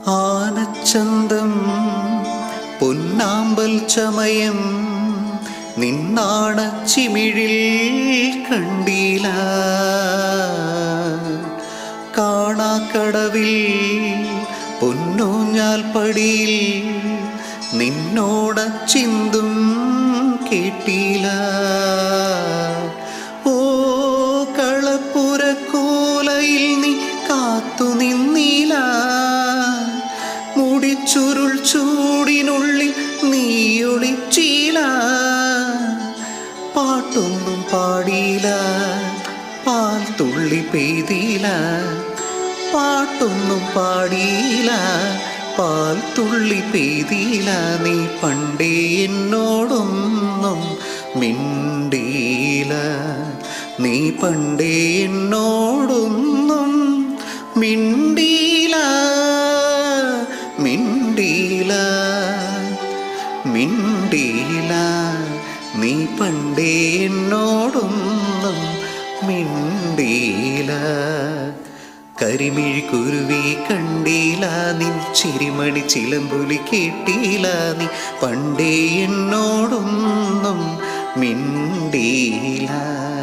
ആനച്ചന്തം പൊന്നാമ്പൽ ചമയം നിന്നാണച്ചിമിഴിൽ കണ്ടീല. കാണാക്കടവിൽ പൊന്നൂഞ്ഞാൽ പടിയിൽ നിന്നോടച്ചിന്തും കേട്ടീല. ഓ കളപ്പുരക്കോലയിൽ നീ കാത്തു നിന്നീല. മുടിച്ചുരുൾ ചൂടിനുള്ളിൽ നീയൊളിച്ചീല. പാട്ടൊന്നും പാടിയില, പാൽ തുള്ളി പെയ്തില. പാട്ടൊന്നും പാടിയില, പാൽ തുള്ളി പെയ്തില. നീ പണ്ടേ എന്നോടൊന്നും മിണ്ടീല. നീ പണ്ടേ എന്നോടൊന്നും മിണ്ടീല. മിണ്ടീല മിണ്ടീല നീ പണ്ടേ എന്നോടൊന്നും മിണ്ടീല. കരിമിഴിക്കുരുവി കണ്ടീല, നിൻ ചിരിമണി ചിലമ്പൊലി കേട്ടീല. നീ പണ്ടേ എന്നോടൊന്നും മിണ്ടീല.